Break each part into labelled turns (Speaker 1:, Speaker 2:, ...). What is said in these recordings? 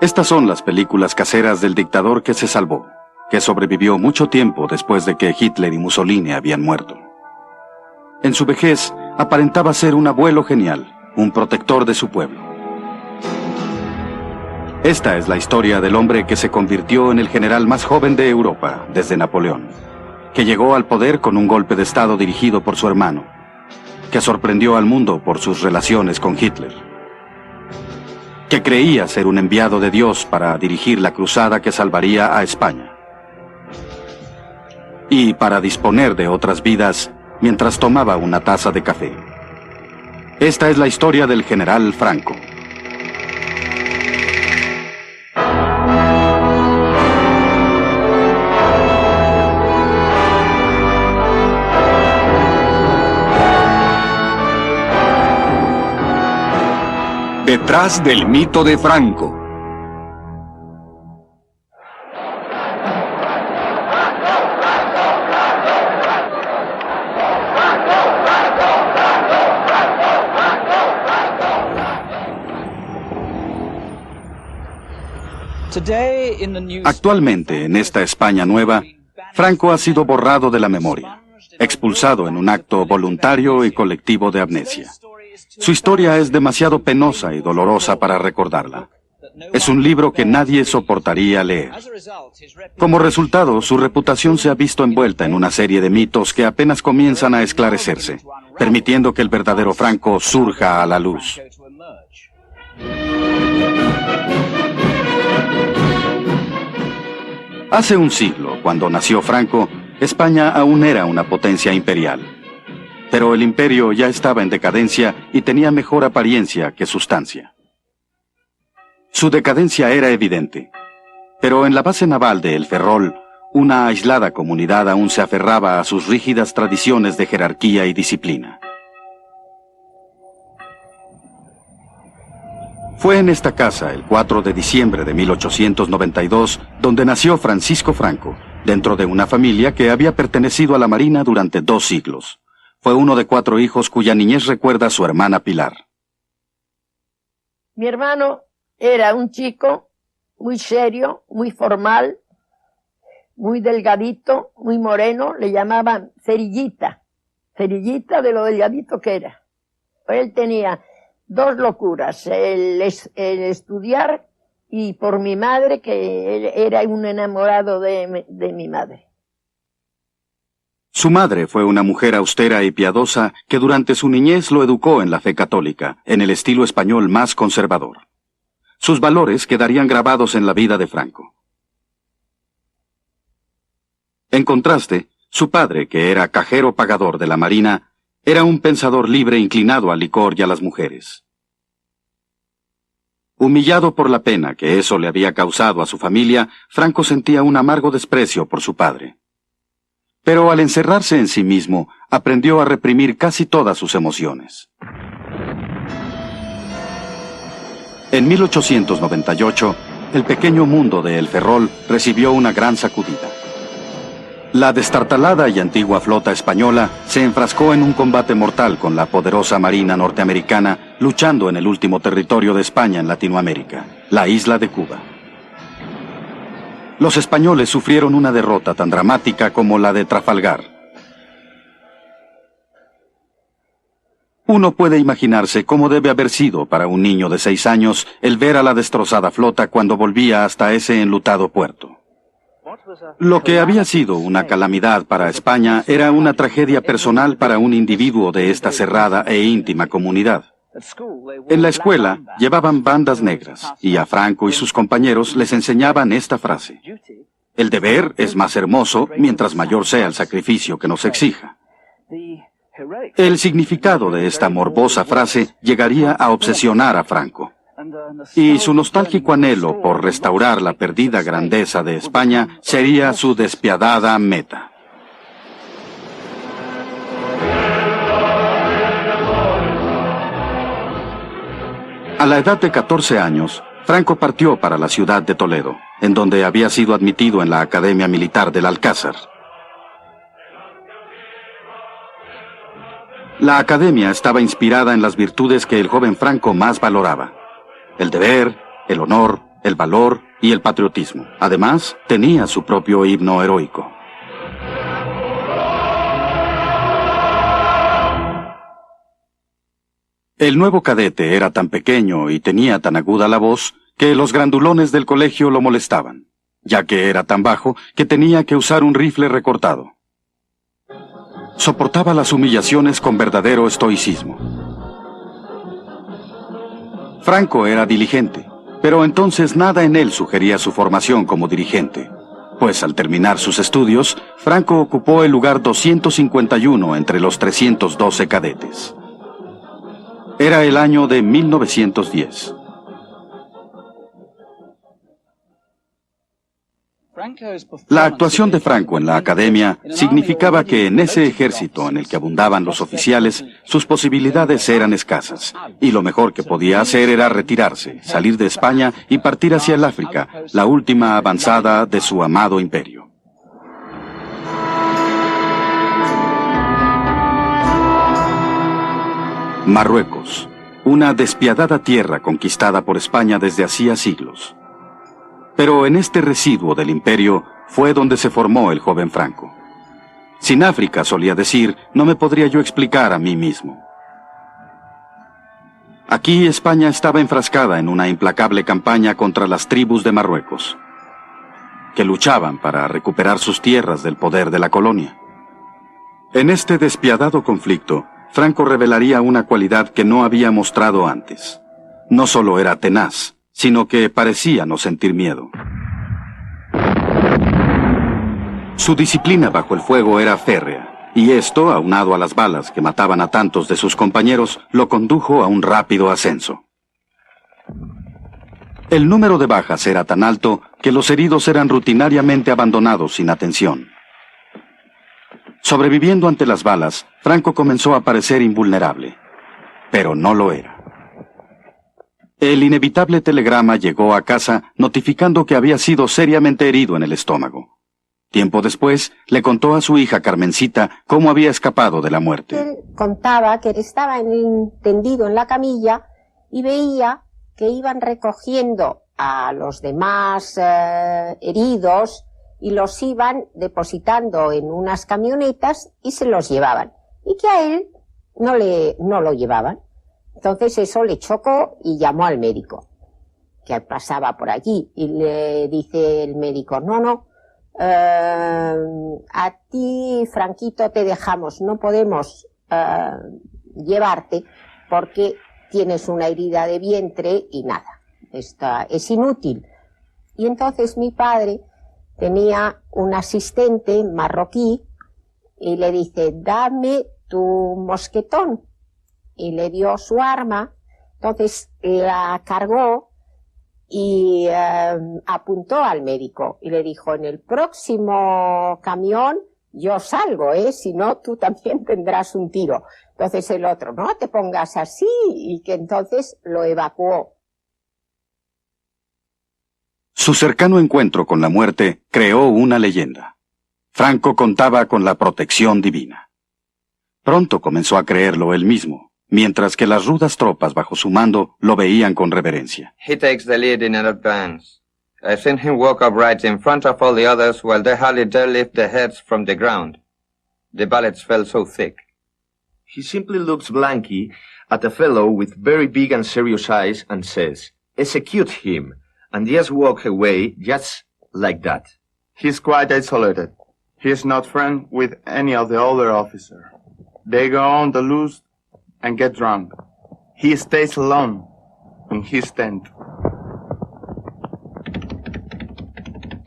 Speaker 1: Estas son las películas caseras del dictador que se salvó, que sobrevivió mucho tiempo después de que Hitler y Mussolini habían muerto. En su vejez, aparentaba ser un abuelo genial, un protector de su pueblo. Esta es la historia del hombre que se convirtió en el general más joven de Europa desde Napoleón, que llegó al poder con un golpe de estado dirigido por su hermano, que sorprendió al mundo por sus relaciones con Hitler, que creía ser un enviado de Dios para dirigir la cruzada que salvaría a España, y para disponer de otras vidas mientras tomaba una taza de café. Esta es la historia del general Franco.
Speaker 2: Detrás del mito de Franco.
Speaker 1: Actualmente, en esta España nueva, Franco ha sido borrado de la memoria, expulsado en un acto voluntario y colectivo de amnesia. Su historia es demasiado penosa y dolorosa para recordarla. Es un libro que nadie soportaría leer. Como resultado, su reputación se ha visto envuelta en una serie de mitos que apenas comienzan a esclarecerse, permitiendo que el verdadero Franco surja a la luz. Hace un siglo, cuando nació Franco, España aún era una potencia imperial. Pero el imperio ya estaba en decadencia y tenía mejor apariencia que sustancia. Su decadencia era evidente, pero en la base naval de El Ferrol, una aislada comunidad aún se aferraba a sus rígidas tradiciones de jerarquía y disciplina. Fue en esta casa, el 4 de diciembre de 1892, donde nació Francisco Franco, dentro de una familia que había pertenecido a la Marina durante 2 siglos. Fue uno de 4 hijos cuya niñez recuerda a su hermana Pilar.
Speaker 3: Mi hermano era un chico muy serio, muy formal, muy delgadito, muy moreno, le llamaban cerillita, cerillita de lo delgadito que era. Él tenía 2 locuras, el estudiar y por mi madre, que él era un enamorado de mi madre.
Speaker 1: Su madre fue una mujer austera y piadosa que durante su niñez lo educó en la fe católica, en el estilo español más conservador. Sus valores quedarían grabados en la vida de Franco. En contraste, su padre, que era cajero pagador de la Marina, era un pensador libre inclinado al licor y a las mujeres. Humillado por la pena que eso le había causado a su familia, Franco sentía un amargo desprecio por su padre. Pero al encerrarse en sí mismo, aprendió a reprimir casi todas sus emociones. En 1898, el pequeño mundo de El Ferrol recibió una gran sacudida. La destartalada y antigua flota española se enfrascó en un combate mortal con la poderosa marina norteamericana, luchando en el último territorio de España en Latinoamérica, la isla de Cuba. Los españoles sufrieron una derrota tan dramática como la de Trafalgar. Uno puede imaginarse cómo debe haber sido para un niño de 6 años el ver a la destrozada flota cuando volvía hasta ese enlutado puerto. Lo que había sido una calamidad para España era una tragedia personal para un individuo de esta cerrada e íntima comunidad. En la escuela llevaban bandas negras y a Franco y sus compañeros les enseñaban esta frase: el deber es más hermoso mientras mayor sea el sacrificio que nos exija. El significado de esta morbosa frase llegaría a obsesionar a Franco, y su nostálgico anhelo por restaurar la perdida grandeza de España sería su despiadada meta. A la edad de 14 años, Franco partió para la ciudad de Toledo, en donde había sido admitido en la Academia Militar del Alcázar. La academia estaba inspirada en las virtudes que el joven Franco más valoraba: el deber, el honor, el valor y el patriotismo. Además, tenía su propio himno heroico. El nuevo cadete era tan pequeño y tenía tan aguda la voz que los grandulones del colegio lo molestaban, ya que era tan bajo que tenía que usar un rifle recortado. Soportaba las humillaciones con verdadero estoicismo. Franco era diligente, pero entonces nada en él sugería su formación como dirigente, pues al terminar sus estudios, Franco ocupó el lugar 251 entre los 312 cadetes. Era el año de 1910. La actuación de Franco en la academia significaba que en ese ejército en el que abundaban los oficiales, sus posibilidades eran escasas, y lo mejor que podía hacer era retirarse, salir de España y partir hacia el África, la última avanzada de su amado imperio. Marruecos, una despiadada tierra conquistada por España desde hacía siglos. Pero en este residuo del imperio fue donde se formó el joven Franco. Sin África, solía decir, no me podría yo explicar a mí mismo. Aquí España estaba enfrascada en una implacable campaña contra las tribus de Marruecos, que luchaban para recuperar sus tierras del poder de la colonia. En este despiadado conflicto, Franco revelaría una cualidad que no había mostrado antes. No solo era tenaz, sino que parecía no sentir miedo. Su disciplina bajo el fuego era férrea, y esto, aunado a las balas que mataban a tantos de sus compañeros, lo condujo a un rápido ascenso. El número de bajas era tan alto que los heridos eran rutinariamente abandonados sin atención. Sobreviviendo ante las balas, Franco comenzó a parecer invulnerable, pero no lo era. El inevitable telegrama llegó a casa notificando que había sido seriamente herido en el estómago. Tiempo después, le contó a su hija Carmencita cómo había escapado de la muerte.
Speaker 4: Él contaba que estaba tendido en la camilla y veía que iban recogiendo a los demás heridos y los iban depositando en unas camionetas y se los llevaban. Y que a él no lo llevaban. Entonces eso le chocó y llamó al médico, que pasaba por allí, y le dice el médico, no, a ti, Franquito, te dejamos, no podemos llevarte porque tienes una herida de vientre y nada, es inútil. Y entonces mi padre tenía un asistente marroquí y le dice, dame tu mosquetón. Y le dio su arma, entonces la cargó y apuntó al médico y le dijo, en el próximo camión yo salgo, si no tú también tendrás un tiro. Entonces el otro, no te pongas así, y que entonces lo evacuó.
Speaker 1: Su cercano encuentro con la muerte creó una leyenda. Franco contaba con la protección divina. Pronto comenzó a creerlo él mismo, mientras que las rudas tropas bajo su mando lo veían con reverencia.
Speaker 5: He takes the lead in advance. I've seen him walk upright in front of all the others while they hardly dare lift their heads from the ground. The bullets fell so thick.
Speaker 6: He simply looks blankly at a fellow with very big and serious eyes and says, execute him, and just walk away just like that.
Speaker 7: He's quite isolated. He is not friends with any of the other officers. They go on the loose and get drunk. He stays alone in his tent.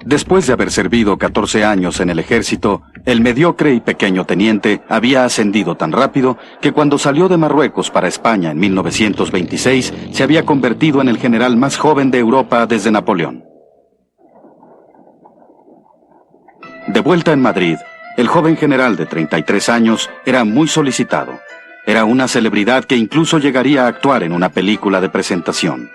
Speaker 1: Después de haber servido 14 años en el ejército, el mediocre y pequeño teniente había ascendido tan rápido que cuando salió de Marruecos para España en 1926, se había convertido en el general más joven de Europa desde Napoleón. De vuelta en Madrid, el joven general de 33 años era muy solicitado. Era una celebridad que incluso llegaría a actuar en una película de presentación.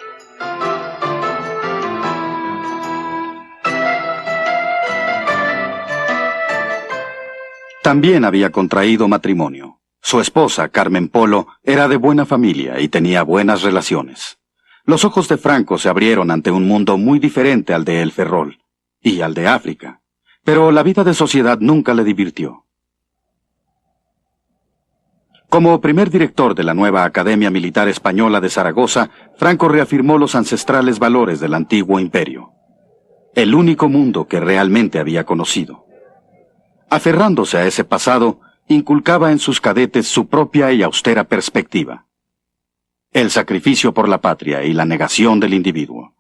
Speaker 1: También había contraído matrimonio. Su esposa, Carmen Polo, era de buena familia y tenía buenas relaciones. Los ojos de Franco se abrieron ante un mundo muy diferente al de El Ferrol y al de África, pero la vida de sociedad nunca le divirtió. Como primer director de la nueva Academia Militar Española de Zaragoza, Franco reafirmó los ancestrales valores del antiguo imperio, el único mundo que realmente había conocido. Aferrándose a ese pasado, inculcaba en sus cadetes su propia y austera perspectiva: el sacrificio por la patria y la negación del individuo.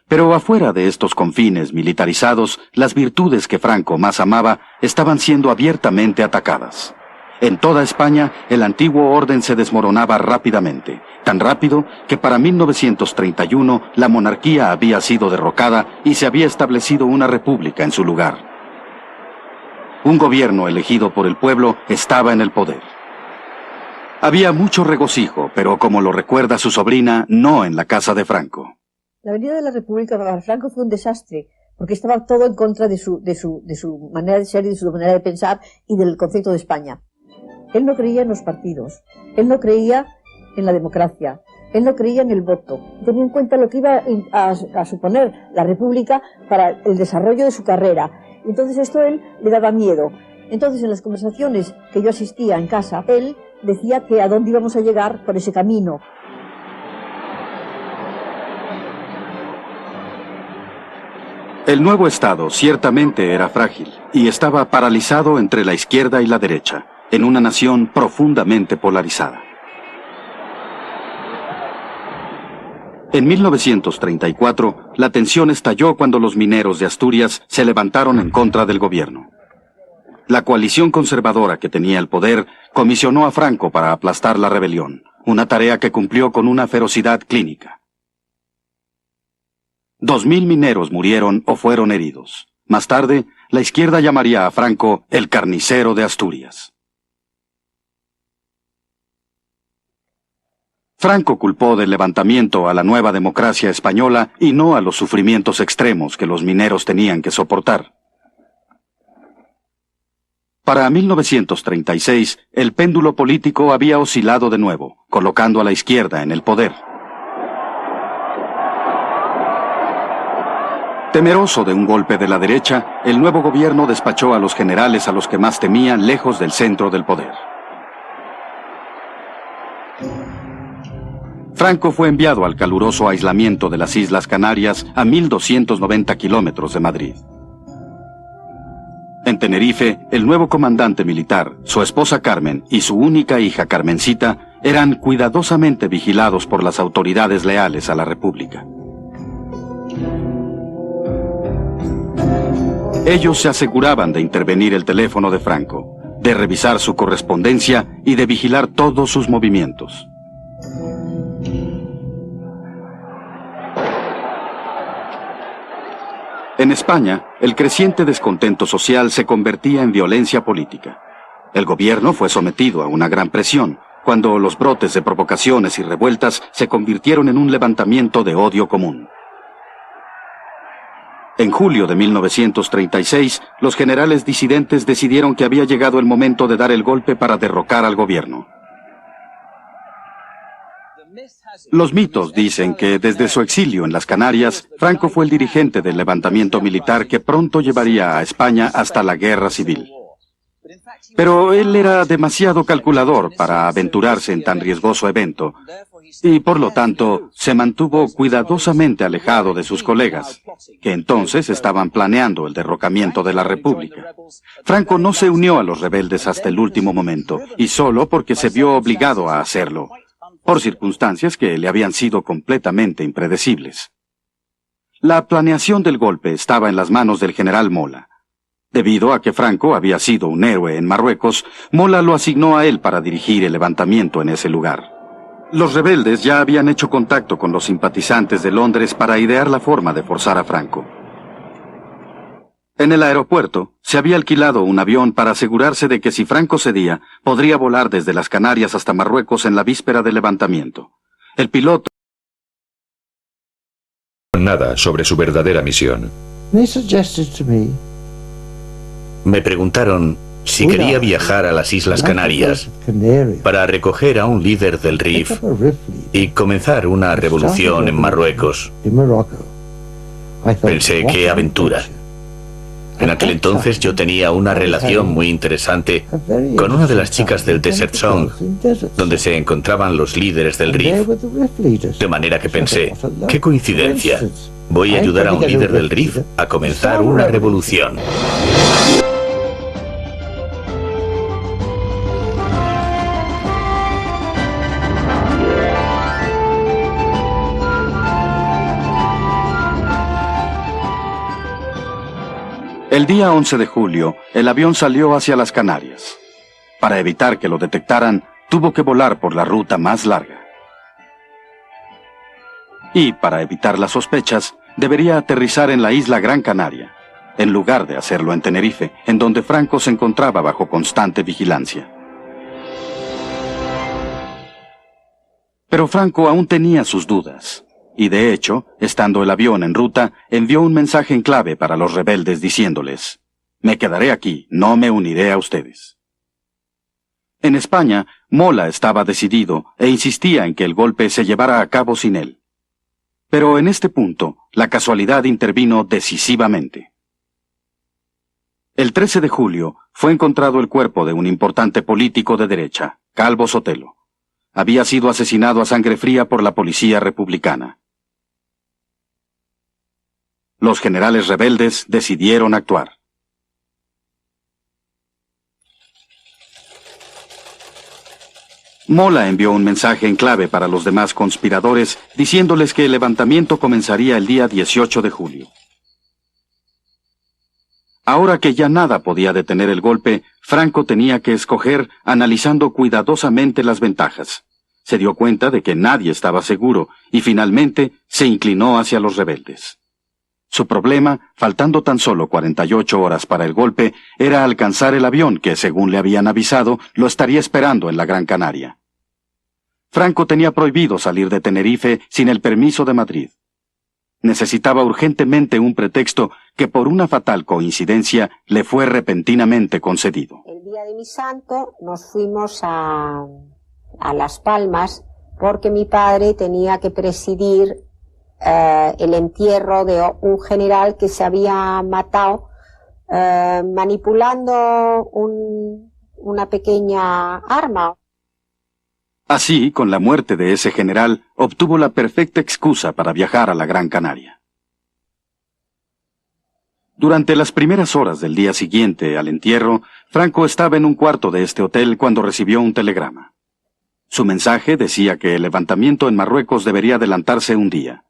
Speaker 1: Pero afuera de estos confines militarizados, las virtudes que Franco más amaba estaban siendo abiertamente atacadas. En toda España, el antiguo orden se desmoronaba rápidamente, tan rápido que para 1931 la monarquía había sido derrocada y se había establecido una república en su lugar. Un gobierno elegido por el pueblo estaba en el poder. Había mucho regocijo, pero como lo recuerda su sobrina, no en la casa de Franco.
Speaker 8: La venida de la República para Franco fue un desastre, porque estaba todo en contra de su manera de ser y de su manera de pensar y del concepto de España. Él no creía en los partidos, él no creía en la democracia, él no creía en el voto. Tenía en cuenta lo que iba a suponer la República para el desarrollo de su carrera. Entonces esto a él le daba miedo. Entonces en las conversaciones que yo asistía en casa, él decía que a dónde íbamos a llegar por ese camino.
Speaker 1: El nuevo Estado ciertamente era frágil y estaba paralizado entre la izquierda y la derecha, en una nación profundamente polarizada. En 1934, la tensión estalló cuando los mineros de Asturias se levantaron en contra del gobierno. La coalición conservadora que tenía el poder comisionó a Franco para aplastar la rebelión, una tarea que cumplió con una ferocidad clínica. 2000 mineros murieron o fueron heridos. Más tarde, la izquierda llamaría a Franco el carnicero de Asturias. Franco culpó del levantamiento a la nueva democracia española y no a los sufrimientos extremos que los mineros tenían que soportar. Para 1936, el péndulo político había oscilado de nuevo, colocando a la izquierda en el poder. Temeroso de un golpe de la derecha, el nuevo gobierno despachó a los generales a los que más temía lejos del centro del poder. Franco fue enviado al caluroso aislamiento de las Islas Canarias a 1290 kilómetros de Madrid. En Tenerife, el nuevo comandante militar, su esposa Carmen y su única hija Carmencita eran cuidadosamente vigilados por las autoridades leales a la República. Ellos se aseguraban de intervenir el teléfono de Franco, de revisar su correspondencia y de vigilar todos sus movimientos. En España, el creciente descontento social se convertía en violencia política. El gobierno fue sometido a una gran presión, cuando los brotes de provocaciones y revueltas se convirtieron en un levantamiento de odio común. En julio de 1936, los generales disidentes decidieron que había llegado el momento de dar el golpe para derrocar al gobierno. Los mitos dicen que desde su exilio en las Canarias, Franco fue el dirigente del levantamiento militar que pronto llevaría a España hasta la guerra civil. Pero él era demasiado calculador para aventurarse en tan riesgoso evento, y por lo tanto se mantuvo cuidadosamente alejado de sus colegas, que entonces estaban planeando el derrocamiento de la República. Franco no se unió a los rebeldes hasta el último momento, y solo porque se vio obligado a hacerlo, por circunstancias que le habían sido completamente impredecibles. La planeación del golpe estaba en las manos del general Mola. Debido a que Franco había sido un héroe en Marruecos, Mola lo asignó a él para dirigir el levantamiento en ese lugar. Los rebeldes ya habían hecho contacto con los simpatizantes de Londres para idear la forma de forzar a Franco. En el aeropuerto, se había alquilado un avión para asegurarse de que si Franco cedía, podría volar desde las Canarias hasta Marruecos en la víspera del levantamiento. El piloto
Speaker 9: nada sobre su verdadera misión. Me preguntaron si quería viajar a las Islas Canarias para recoger a un líder del RIF y comenzar una revolución en Marruecos. Pensé, qué aventura. En aquel entonces yo tenía una relación muy interesante con una de las chicas del Desert Song, donde se encontraban los líderes del RIF. De manera que pensé, qué coincidencia. Voy a ayudar a un líder del RIF a comenzar una revolución.
Speaker 1: El día 11 de julio, el avión salió hacia las Canarias. Para evitar que lo detectaran, tuvo que volar por la ruta más larga. Y, para evitar las sospechas, debería aterrizar en la isla Gran Canaria, en lugar de hacerlo en Tenerife, en donde Franco se encontraba bajo constante vigilancia. Pero Franco aún tenía sus dudas. Y de hecho, estando el avión en ruta, envió un mensaje en clave para los rebeldes diciéndoles: «Me quedaré aquí, no me uniré a ustedes». En España, Mola estaba decidido e insistía en que el golpe se llevara a cabo sin él. Pero en este punto, la casualidad intervino decisivamente. El 13 de julio fue encontrado el cuerpo de un importante político de derecha, Calvo Sotelo. Había sido asesinado a sangre fría por la policía republicana. Los generales rebeldes decidieron actuar. Mola envió un mensaje en clave para los demás conspiradores diciéndoles que el levantamiento comenzaría el día 18 de julio. Ahora que ya nada podía detener el golpe, Franco tenía que escoger analizando cuidadosamente las ventajas. Se dio cuenta de que nadie estaba seguro y finalmente se inclinó hacia los rebeldes. Su problema, faltando tan solo 48 horas para el golpe, era alcanzar el avión que, según le habían avisado, lo estaría esperando en la Gran Canaria. Franco tenía prohibido salir de Tenerife sin el permiso de Madrid. Necesitaba urgentemente un pretexto que por una fatal coincidencia le fue repentinamente concedido.
Speaker 4: El día de mi santo nos fuimos a Las Palmas porque mi padre tenía que presidir el entierro de un general que se había matado manipulando una pequeña arma.
Speaker 1: Así, con la muerte de ese general, obtuvo la perfecta excusa para viajar a la Gran Canaria. Durante las primeras horas del día siguiente al entierro, Franco estaba en un cuarto de este hotel cuando recibió un telegrama. Su mensaje decía que el levantamiento en Marruecos debería adelantarse un día.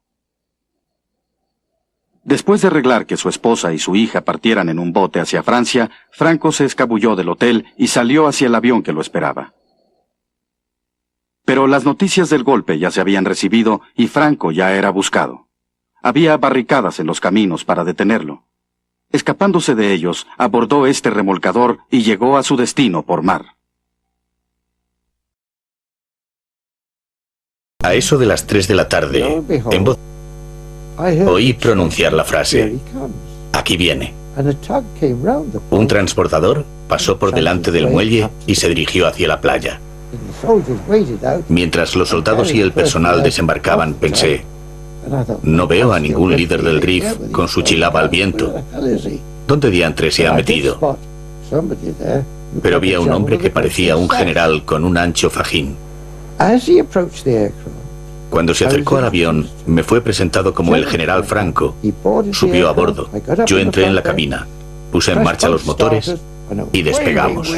Speaker 1: Después de arreglar que su esposa y su hija partieran en un bote hacia Francia, Franco se escabulló del hotel y salió hacia el avión que lo esperaba. Pero las noticias del golpe ya se habían recibido y Franco ya era buscado. Había barricadas en los caminos para detenerlo. Escapándose de ellos, abordó este remolcador y llegó a su destino por mar.
Speaker 9: A eso de las 3 de la tarde, en voz oí pronunciar la frase: «Aquí viene». Un transbordador pasó por delante del muelle y se dirigió hacia la playa. Mientras los soldados y el personal desembarcaban, pensé: no veo a ningún líder del RIF con su chilaba al viento. ¿Dónde diantre se ha metido? Pero vi a un hombre que parecía un general con un ancho fajín. Cuando se acercó al avión, me fue presentado como el general Franco. Subió a bordo. Yo entré en la cabina, puse en marcha los motores y despegamos.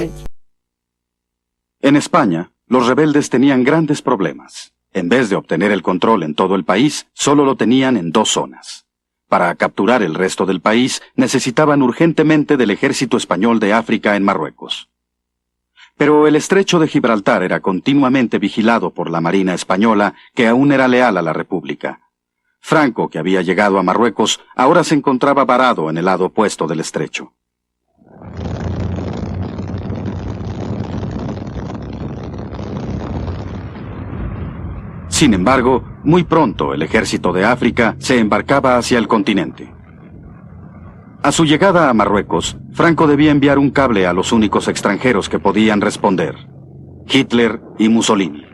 Speaker 1: En España, los rebeldes tenían grandes problemas. En vez de obtener el control en todo el país, solo lo tenían en 2 zonas. Para capturar el resto del país, necesitaban urgentemente del ejército español de África en Marruecos. Pero el estrecho de Gibraltar era continuamente vigilado por la Marina española, que aún era leal a la República. Franco, que había llegado a Marruecos, ahora se encontraba varado en el lado opuesto del estrecho. Sin embargo, muy pronto el ejército de África se embarcaba hacia el continente. A su llegada a Marruecos, Franco debía enviar un cable a los únicos extranjeros que podían responder: Hitler y Mussolini.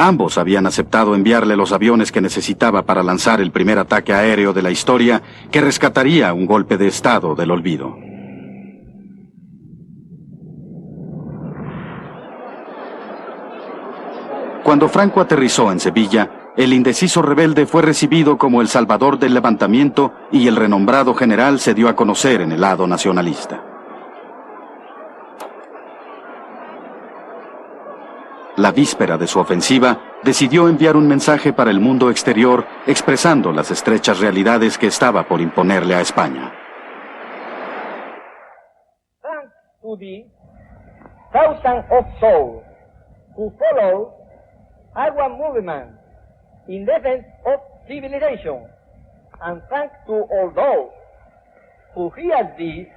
Speaker 1: Ambos habían aceptado enviarle los aviones que necesitaba para lanzar el primer ataque aéreo de la historia que rescataría un golpe de Estado del olvido. Cuando Franco aterrizó en Sevilla, el indeciso rebelde fue recibido como el salvador del levantamiento y el renombrado general se dio a conocer en el lado nacionalista. La víspera de su ofensiva, decidió enviar un mensaje para el mundo exterior expresando las estrechas realidades que estaba por imponerle a España.
Speaker 10: Thanks to the thousands of souls who follow our movement in defense of civilization, and thanks to all those who hear these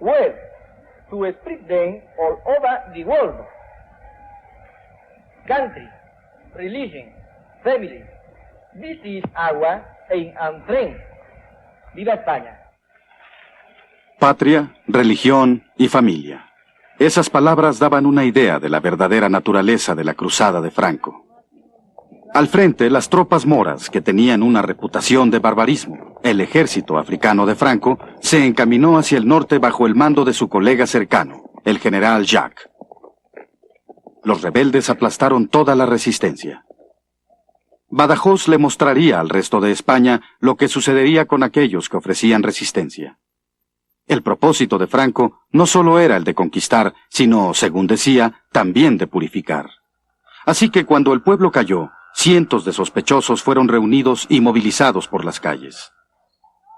Speaker 10: words to spread them all over the world. Country, religion, family, this is our aim and friend. ¡Viva España!
Speaker 1: Patria, religión y familia. Esas palabras daban una idea de la verdadera naturaleza de la cruzada de Franco. Al frente, las tropas moras, que tenían una reputación de barbarismo. El ejército africano de Franco se encaminó hacia el norte bajo el mando de su colega cercano, el general Jacques. Los rebeldes aplastaron toda la resistencia. Badajoz le mostraría al resto de España lo que sucedería con aquellos que ofrecían resistencia. El propósito de Franco no solo era el de conquistar, sino, según decía, también de purificar. Así que cuando el pueblo cayó, cientos de sospechosos fueron reunidos y movilizados por las calles.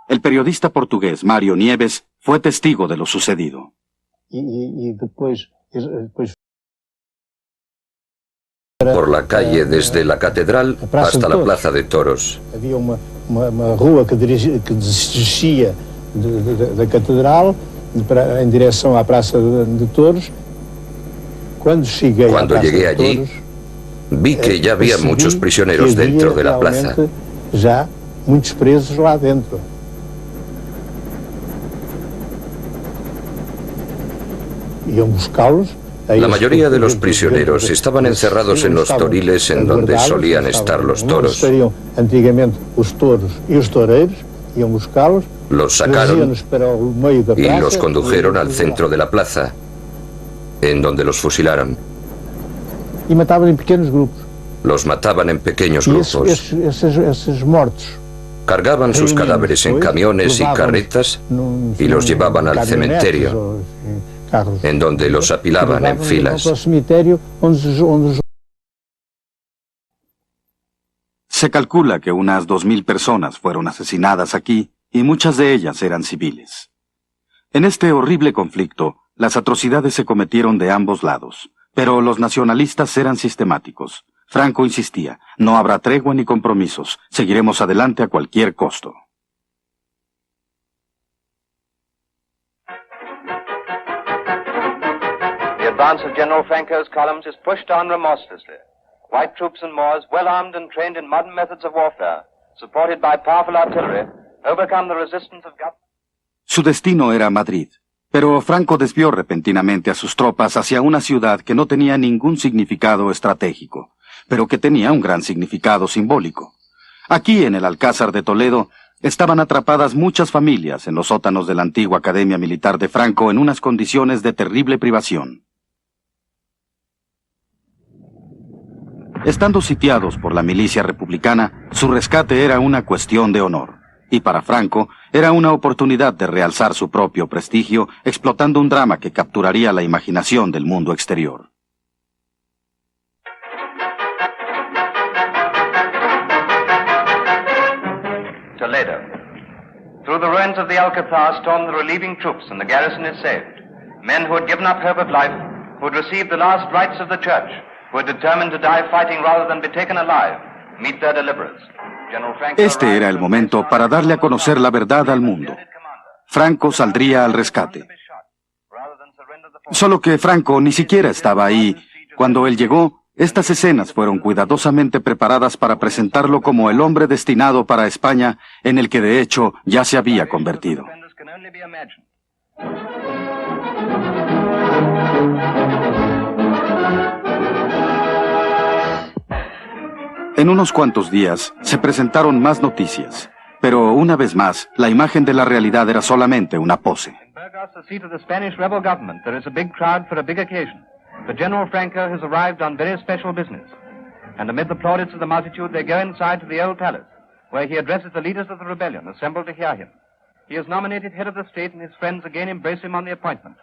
Speaker 1: El periodista portugués Mário Nieves fue testigo de lo sucedido.
Speaker 11: Por la calle desde la catedral hasta la plaza de toros.
Speaker 12: Había uma rua que descia da catedral em direção à praça de toros.
Speaker 11: Cuando llegué allí, vi que ya había muchos prisioneros dentro de la plaza.
Speaker 12: Já muitos presos lá dentro. Iam buscá-los.
Speaker 11: La mayoría de los prisioneros estaban encerrados en los toriles en donde solían estar los toros. Los sacaron y los condujeron al centro de la plaza, en donde los fusilaron. Los mataban en pequeños grupos. Cargaban sus cadáveres en camiones y carretas y los llevaban al cementerio, en donde los apilaban en filas.
Speaker 1: Se calcula que unas 2000 personas fueron asesinadas aquí y muchas de ellas eran civiles. En este horrible conflicto, las atrocidades se cometieron de ambos lados, pero los nacionalistas eran sistemáticos. Franco insistía, no habrá tregua ni compromisos, seguiremos adelante a cualquier costo.
Speaker 13: The advance of General Franco's columns is pushed on remorselessly. White troops and Moors, well armed and trained in modern methods of warfare, supported by powerful artillery, overcome the resistance of government.
Speaker 1: Su destino era Madrid, pero Franco desvió repentinamente a sus tropas hacia una ciudad que no tenía ningún significado estratégico, pero que tenía un gran significado simbólico. Aquí, en el Alcázar de Toledo, estaban atrapadas muchas familias en los sótanos de la antigua Academia Militar de Franco en unas condiciones de terrible privación. Estando sitiados por la milicia republicana, su rescate era una cuestión de honor. Y para Franco, era una oportunidad de realzar su propio prestigio, explotando un drama que capturaría la imaginación del mundo exterior.
Speaker 13: Toledo. Through the ruins of the Alcazar storm the relieving troops and the garrison is saved. Men who had given up hope of life, who had received the last rites of the church, who had determined to die fighting rather than be taken alive, meet their deliverers.
Speaker 1: Este era el momento para darle a conocer la verdad al mundo. Franco saldría al rescate. Solo que Franco ni siquiera estaba ahí. Cuando él llegó, estas escenas fueron cuidadosamente preparadas para presentarlo como el hombre destinado para España, en el que de hecho ya se había convertido. En unos cuantos días se presentaron más noticias, pero una vez más, la imagen de la realidad era solamente una pose.
Speaker 13: In Burgos, the seat of the Spanish rebel government, there is a big crowd for a big occasion. But General Franco has arrived on very special business. And amid the plaudits of the multitude, they go inside to the old palace, where he addresses the leaders of the rebellion assembled to hear him. He is nominated head of the state, and his friends again embrace him on the appointment.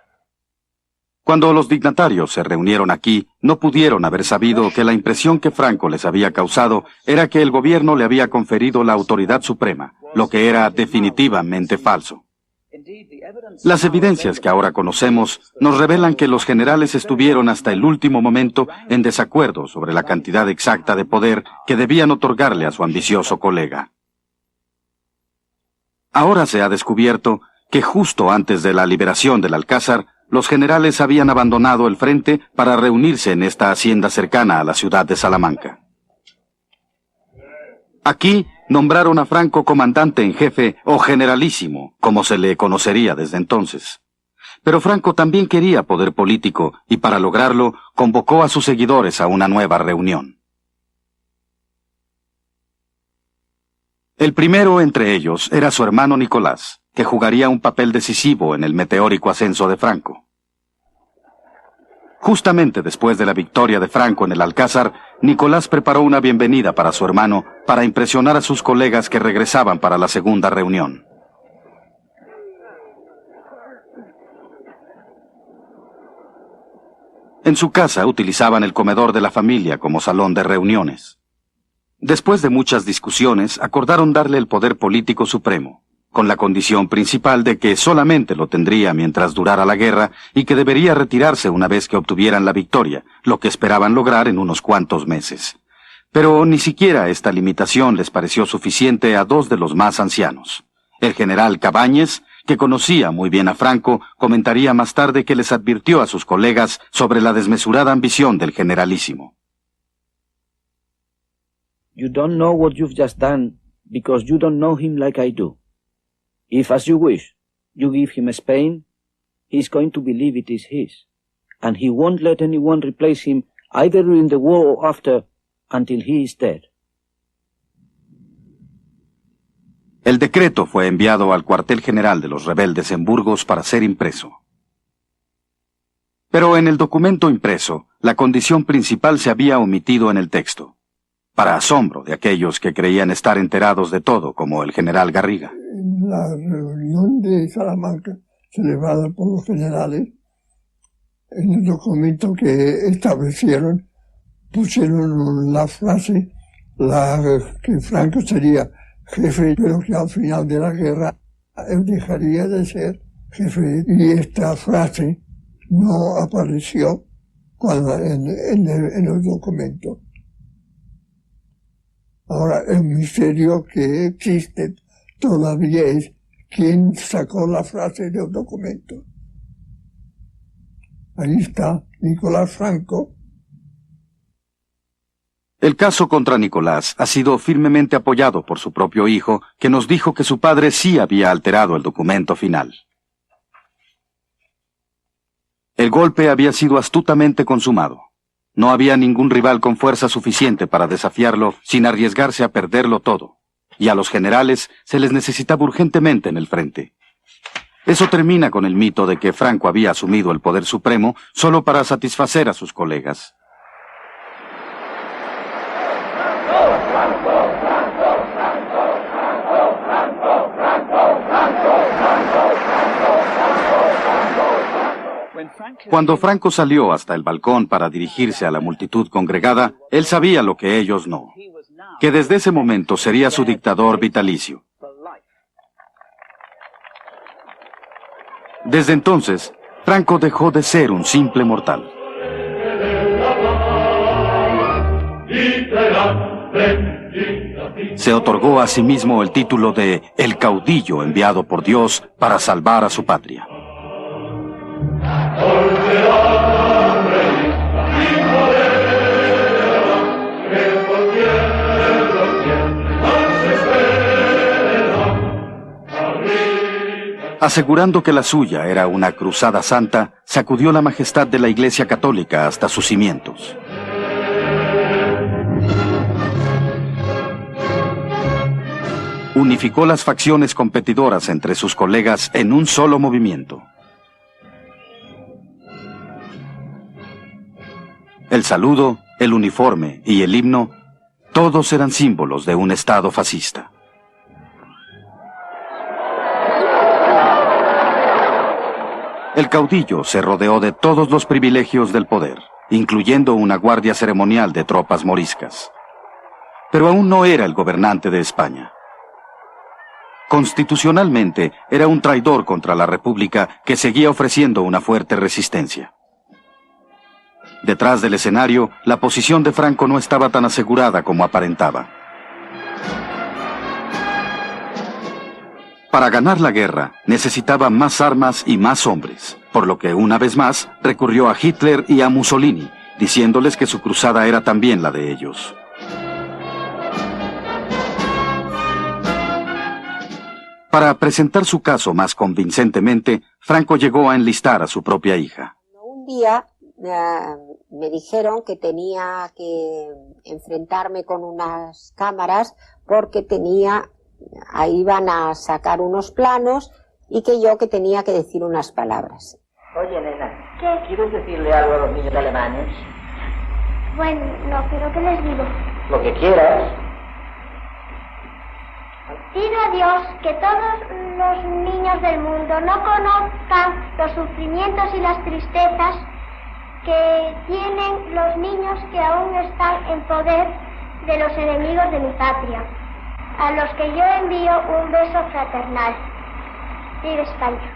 Speaker 1: Cuando los dignatarios se reunieron aquí, no pudieron haber sabido que la impresión que Franco les había causado era que el gobierno le había conferido la autoridad suprema, lo que era definitivamente falso. Las evidencias que ahora conocemos nos revelan que los generales estuvieron hasta el último momento en desacuerdo sobre la cantidad exacta de poder que debían otorgarle a su ambicioso colega. Ahora se ha descubierto que justo antes de la liberación del Alcázar, los generales habían abandonado el frente para reunirse en esta hacienda cercana a la ciudad de Salamanca. Aquí nombraron a Franco comandante en jefe o generalísimo, como se le conocería desde entonces. Pero Franco también quería poder político y para lograrlo convocó a sus seguidores a una nueva reunión. El primero entre ellos era su hermano Nicolás, que jugaría un papel decisivo en el meteórico ascenso de Franco. Justamente después de la victoria de Franco en el Alcázar, Nicolás preparó una bienvenida para su hermano para impresionar a sus colegas que regresaban para la segunda reunión. En su casa utilizaban el comedor de la familia como salón de reuniones. Después de muchas discusiones, acordaron darle el poder político supremo, con la condición principal de que solamente lo tendría mientras durara la guerra y que debería retirarse una vez que obtuvieran la victoria, lo que esperaban lograr en unos cuantos meses. Pero ni siquiera esta limitación les pareció suficiente a dos de los más ancianos. El general Cabañes, que conocía muy bien a Franco, comentaría más tarde que les advirtió a sus colegas sobre la desmesurada ambición del generalísimo.
Speaker 14: You don't know what you've just done because you don't know him like I do. If, as you wish, you give him Spain, he's going to believe it is his, and he won't let anyone replace him either during the war or after, until he is dead.
Speaker 1: El decreto fue enviado al cuartel general de los rebeldes en Burgos para ser impreso. Pero en el documento impreso, la condición principal se había omitido en el texto, para asombro de aquellos que creían estar enterados de todo, como el general Garriga.
Speaker 15: En la reunión de Salamanca, celebrada por los generales, en el documento que establecieron, pusieron la frase que Franco sería jefe, pero que al final de la guerra él dejaría de ser jefe. Y esta frase no apareció en el documento. Ahora, el misterio que existe todavía es quién sacó la frase del documento. Ahí está Nicolás Franco.
Speaker 1: El caso contra Nicolás ha sido firmemente apoyado por su propio hijo, que nos dijo que su padre sí había alterado el documento final. El golpe había sido astutamente consumado. No había ningún rival con fuerza suficiente para desafiarlo sin arriesgarse a perderlo todo. Y a los generales se les necesitaba urgentemente en el frente. Eso termina con el mito de que Franco había asumido el poder supremo solo para satisfacer a sus colegas. Cuando Franco salió hasta el balcón para dirigirse a la multitud congregada, él sabía lo que ellos no, que desde ese momento sería su dictador vitalicio. Desde entonces, Franco dejó de ser un simple mortal. Se otorgó a sí mismo el título de el caudillo enviado por Dios para salvar a su patria. Asegurando que la suya era una cruzada santa, sacudió la majestad de la Iglesia Católica hasta sus cimientos. unificó las facciones competidoras entre sus colegas en un solo movimiento. El saludo, el uniforme y el himno, todos eran símbolos de un Estado fascista. El caudillo se rodeó de todos los privilegios del poder, incluyendo una guardia ceremonial de tropas moriscas. Pero aún no era el gobernante de España. Constitucionalmente, era un traidor contra la República que seguía ofreciendo una fuerte resistencia. Detrás del escenario, la posición de Franco no estaba tan asegurada como aparentaba. Para ganar la guerra, necesitaba más armas y más hombres, por lo que una vez más recurrió a Hitler y a Mussolini, diciéndoles que su cruzada era también la de ellos. Para presentar su caso más convincentemente, Franco llegó a enlistar a su propia hija.
Speaker 4: Un día me dijeron que tenía que enfrentarme con unas cámaras porque ahí iban a sacar unos planos y que tenía que decir unas palabras.
Speaker 10: Oye, nena, ¿qué? ¿Quieres decirle algo a los niños alemanes?
Speaker 16: Bueno, no, pero ¿qué les digo?
Speaker 10: Lo que quieras.
Speaker 16: Pido a Dios que todos los niños del mundo no conozcan los sufrimientos y las tristezas que tienen los niños que aún están en poder de los enemigos de mi patria, a los que yo envío un beso fraternal. Viva España.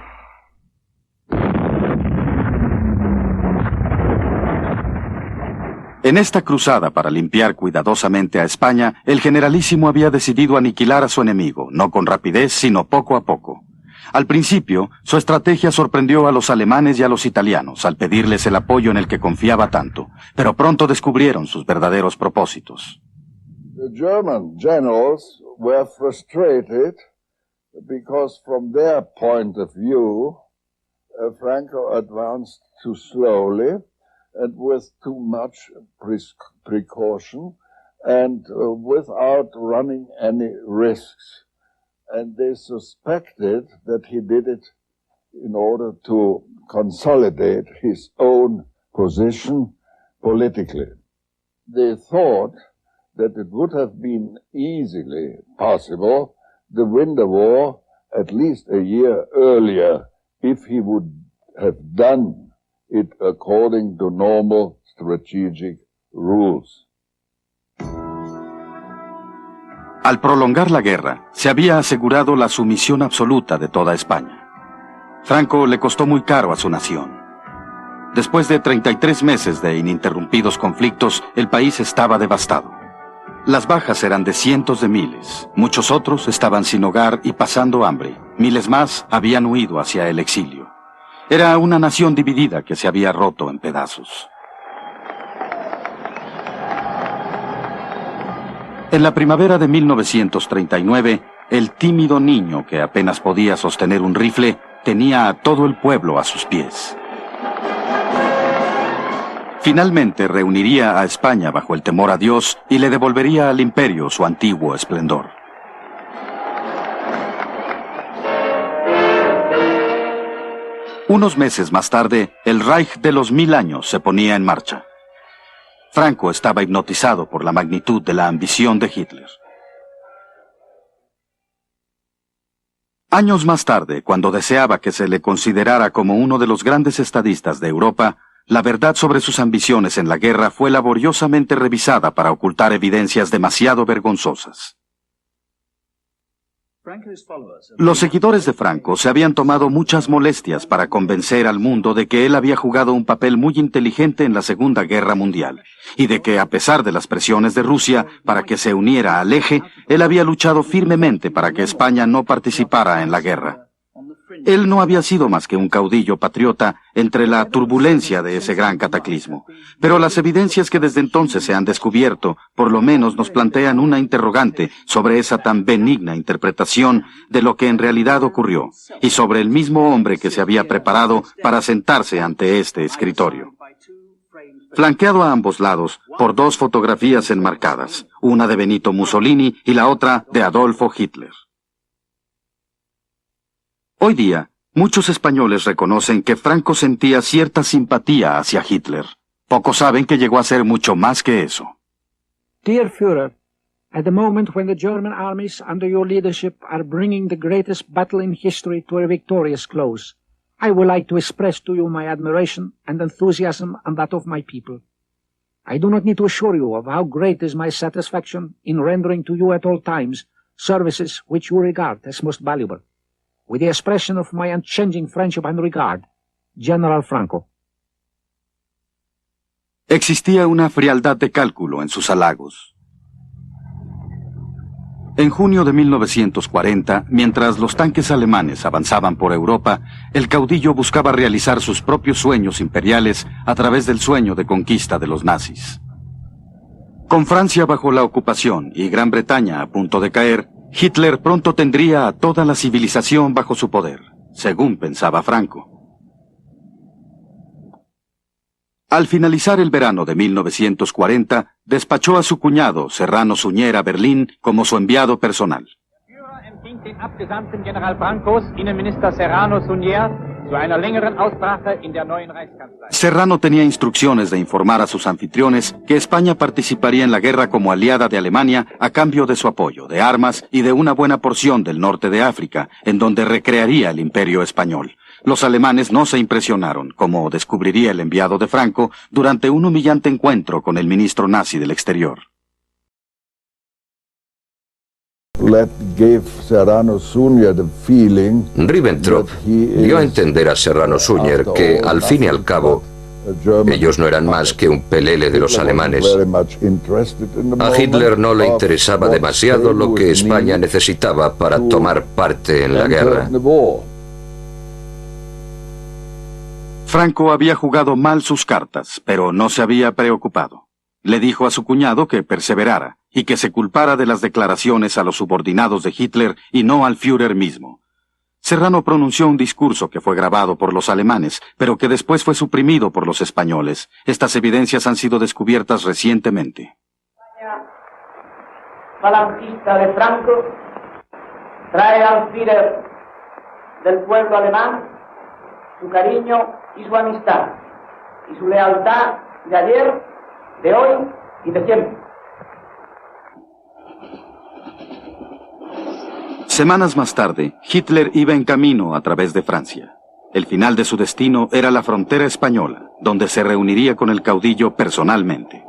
Speaker 1: En esta cruzada para limpiar cuidadosamente a España, el generalísimo había decidido aniquilar a su enemigo, no con rapidez, sino poco a poco. Al principio, su estrategia sorprendió a los alemanes y a los italianos al pedirles el apoyo en el que confiaba tanto, pero pronto descubrieron sus verdaderos propósitos.
Speaker 17: The German generals were frustrated because from their point of view, Franco advanced too slowly and with too much precaution and without running any risks. And they suspected that he did it in order to consolidate his own position politically. They thought that it would have been easily possible to win the war at least a year earlier if he would have done it according to normal strategic rules.
Speaker 1: Al prolongar la guerra, se había asegurado la sumisión absoluta de toda España. Franco le costó muy caro a su nación. Después de 33 meses de ininterrumpidos conflictos, el país estaba devastado. Las bajas eran de cientos de miles, muchos otros estaban sin hogar y pasando hambre, miles más habían huido hacia el exilio. Era una nación dividida que se había roto en pedazos. En la primavera de 1939, el tímido niño que apenas podía sostener un rifle tenía a todo el pueblo a sus pies. Finalmente reuniría a España bajo el temor a Dios y le devolvería al imperio su antiguo esplendor. Unos meses más tarde, el Reich de los 1000 años se ponía en marcha. Franco estaba hipnotizado por la magnitud de la ambición de Hitler. Años más tarde, cuando deseaba que se le considerara como uno de los grandes estadistas de Europa, la verdad sobre sus ambiciones en la guerra fue laboriosamente revisada para ocultar evidencias demasiado vergonzosas. Los seguidores de Franco se habían tomado muchas molestias para convencer al mundo de que él había jugado un papel muy inteligente en la Segunda Guerra Mundial, y de que, a pesar de las presiones de Rusia para que se uniera al Eje, él había luchado firmemente para que España no participara en la guerra. Él no había sido más que un caudillo patriota entre la turbulencia de ese gran cataclismo. Pero las evidencias que desde entonces se han descubierto, por lo menos nos plantean una interrogante sobre esa tan benigna interpretación de lo que en realidad ocurrió, y sobre el mismo hombre que se había preparado para sentarse ante este escritorio. Flanqueado a ambos lados por dos fotografías enmarcadas, una de Benito Mussolini y la otra de Adolfo Hitler. Hoy día, muchos españoles reconocen que Franco sentía cierta simpatía hacia Hitler. Pocos saben que llegó a ser mucho más que eso.
Speaker 18: Dear Führer, at the moment when the German armies under your leadership are bringing the greatest battle in history to a victorious close, I would like to express to you my admiration and enthusiasm and that of my people. I do not need to assure you of how great is my satisfaction in rendering to you at all times services which you regard as most valuable. With the expression of my unchanging friendship and regard, General Franco.
Speaker 1: Existía una frialdad de cálculo en sus halagos. En junio de 1940, mientras los tanques alemanes avanzaban por Europa, el caudillo buscaba realizar sus propios sueños imperiales a través del sueño de conquista de los nazis. Con Francia bajo la ocupación y Gran Bretaña a punto de caer, Hitler pronto tendría a toda la civilización bajo su poder, según pensaba Franco. Al finalizar el verano de 1940, despachó a su cuñado, Serrano Suñer, a Berlín como su enviado personal.
Speaker 10: empfing den Abgesandten General Francos, Innenminister Serrano Suñer, zu einer längeren Aussprache in der neuen Reichskanzlei.
Speaker 1: Serrano tenía instrucciones de informar a sus anfitriones que España participaría en la guerra como aliada de Alemania a cambio de su apoyo, de armas y de una buena porción del norte de África, en donde recrearía el imperio español. Los alemanes no se impresionaron, como descubriría el enviado de Franco durante un humillante encuentro con el ministro nazi del exterior.
Speaker 11: Ribbentrop dio a entender a Serrano Suñer que, al fin y al cabo, ellos no eran más que un pelele de los alemanes. A Hitler no le interesaba demasiado lo que España necesitaba para tomar parte en la guerra.
Speaker 1: Franco había jugado mal sus cartas, pero no se había preocupado. Le dijo a su cuñado que perseverara y que se culpara de las declaraciones a los subordinados de Hitler y no al Führer mismo. Serrano pronunció un discurso que fue grabado por los alemanes, pero que después fue suprimido por los españoles. Estas evidencias han sido descubiertas recientemente.
Speaker 10: Falangista de Franco trae al Führer del pueblo alemán su cariño y su amistad, y su lealtad de ayer, de hoy y de siempre.
Speaker 1: Semanas más tarde, Hitler iba en camino a través de Francia. El final de su destino era la frontera española, donde se reuniría con el caudillo personalmente.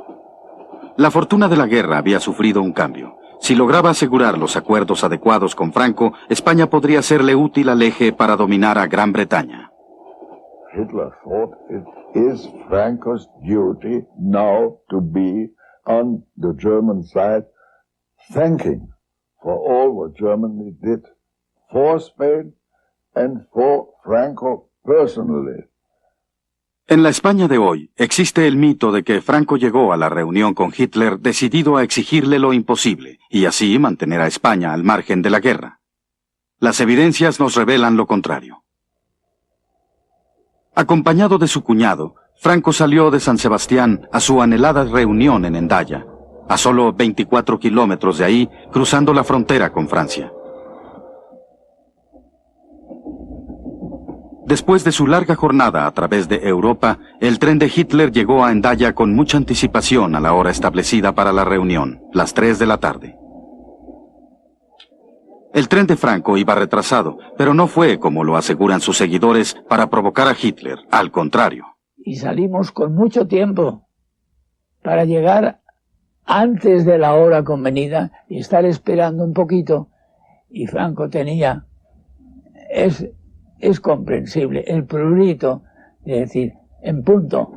Speaker 1: La fortuna de la guerra había sufrido un cambio. Si lograba asegurar los acuerdos adecuados con Franco, España podría serle útil al eje para dominar a Gran Bretaña.
Speaker 17: Hitler thought it is Franco's duty now to be on the German side, thanking for all what Germany did for Spain and for Franco personally.
Speaker 1: En la España de hoy, existe el mito de que Franco llegó a la reunión con Hitler decidido a exigirle lo imposible, y así mantener a España al margen de la guerra. Las evidencias nos revelan lo contrario. Acompañado de su cuñado, Franco salió de San Sebastián a su anhelada reunión en Hendaya, a solo 24 kilómetros de ahí, cruzando la frontera con Francia. Después de su larga jornada a través de Europa, el tren de Hitler llegó a Hendaya con mucha anticipación a la hora establecida para la reunión, las 3 de la tarde. El tren de Franco iba retrasado, pero no fue, como lo aseguran sus seguidores, para provocar a Hitler, al contrario.
Speaker 19: Y salimos con mucho tiempo para llegar antes de la hora convenida y estar esperando un poquito. Y Franco tenía, es comprensible, el prurito de decir, en punto.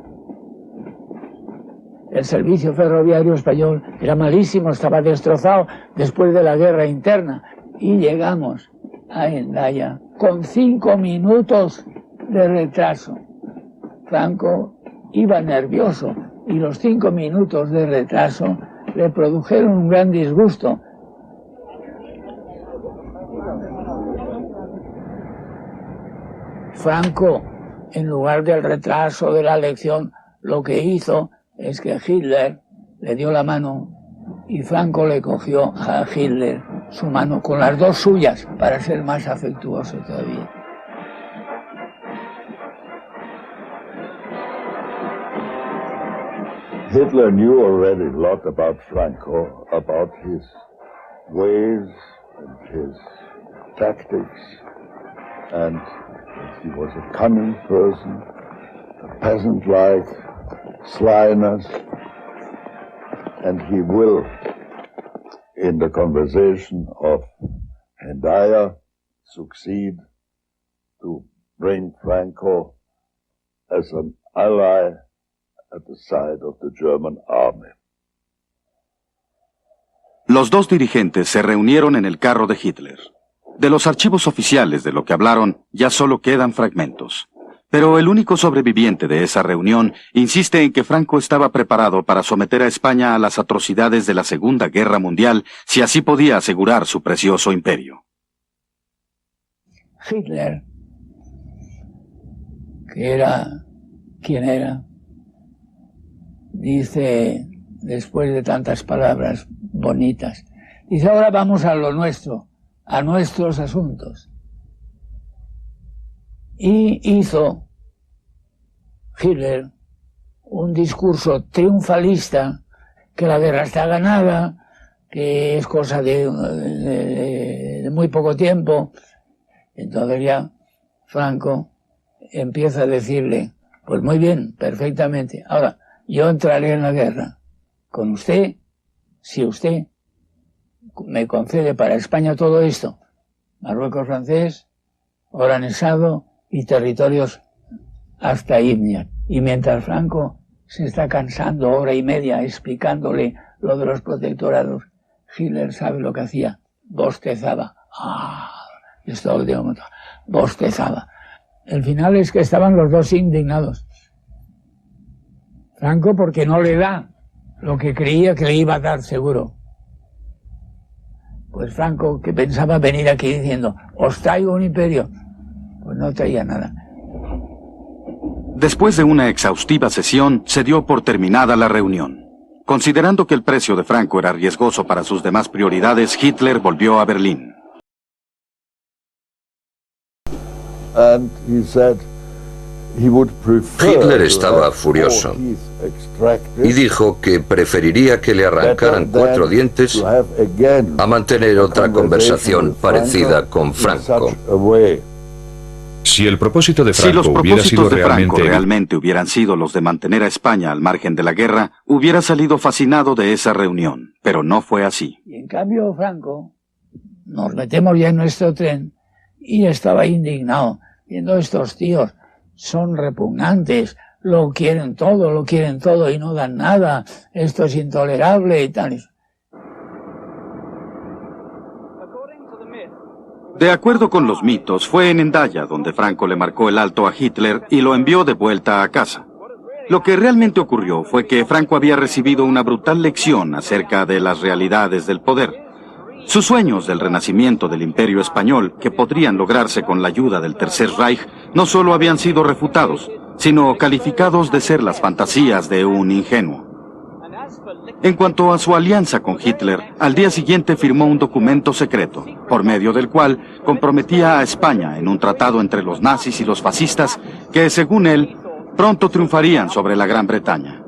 Speaker 19: El servicio ferroviario español era malísimo, estaba destrozado después de la guerra interna. Y llegamos a Hendaya con 5 minutos de retraso. Franco iba nervioso y los 5 minutos de retraso le produjeron un gran disgusto. Franco, en lugar del retraso de la elección, lo que hizo es que Hitler le dio la mano y Franco le cogió a Hitler su mano con las dos suyas para ser más afectuoso todavía.
Speaker 17: Hitler knew already a lot about Franco, about his ways and his tactics, and he was a cunning person, a peasant-like, slyness, and he will, in the conversation of Hendaya, succeed to bring Franco as an ally at the side of the German army.
Speaker 1: Los dos dirigentes se reunieron en el carro de Hitler. De los archivos oficiales de lo que hablaron ya solo quedan fragmentos. Pero el único sobreviviente de esa reunión insiste en que Franco estaba preparado para someter a España a las atrocidades de la Segunda Guerra Mundial si así podía asegurar su precioso imperio.
Speaker 19: Hitler, que era quien era, dice, después de tantas palabras bonitas, dice, ahora vamos a lo nuestro, a nuestros asuntos. Y hizo Hitler un discurso triunfalista, que la guerra está ganada, que es cosa de muy poco tiempo. Entonces ya Franco empieza a decirle, pues muy bien, perfectamente, ahora yo entraré en la guerra con usted si usted me concede para España todo esto, Marruecos francés, Oranezado y territorios hasta Ibnia. Y mientras Franco se está cansando hora y media explicándole lo de los protectorados, Hitler sabe lo que hacía, bostezaba. Esto lo digo, bostezaba. El final es que estaban los dos indignados. Franco porque no le da lo que creía que le iba a dar seguro. Pues Franco, que pensaba venir aquí diciendo, os traigo un imperio, pues no traía nada.
Speaker 1: Después de una exhaustiva sesión, se dio por terminada la reunión. Considerando que el precio de Franco era riesgoso para sus demás prioridades, Hitler volvió a Berlín.
Speaker 11: Hitler estaba furioso y dijo que preferiría que le arrancaran 4 dientes a mantener otra conversación parecida con Franco.
Speaker 20: Si el propósito de
Speaker 1: Si los
Speaker 20: Franco hubiera sido
Speaker 1: propósitos de Franco
Speaker 20: realmente...
Speaker 1: realmente hubieran sido los de mantener a España al margen de la guerra, hubiera salido fascinado de esa reunión, pero no fue así.
Speaker 19: Y en cambio Franco, nos metemos ya en nuestro tren y estaba indignado, viendo estos tíos, son repugnantes, lo quieren todo y no dan nada, esto es intolerable y tal.
Speaker 1: De acuerdo con los mitos, fue en Hendaya donde Franco le marcó el alto a Hitler y lo envió de vuelta a casa. Lo que realmente ocurrió fue que Franco había recibido una brutal lección acerca de las realidades del poder. Sus sueños del renacimiento del Imperio Español, que podrían lograrse con la ayuda del Tercer Reich, no solo habían sido refutados, sino calificados de ser las fantasías de un ingenuo. En cuanto a su alianza con Hitler, al día siguiente firmó un documento secreto, por medio del cual comprometía a España en un tratado entre los nazis y los fascistas que, según él, pronto triunfarían sobre la Gran Bretaña.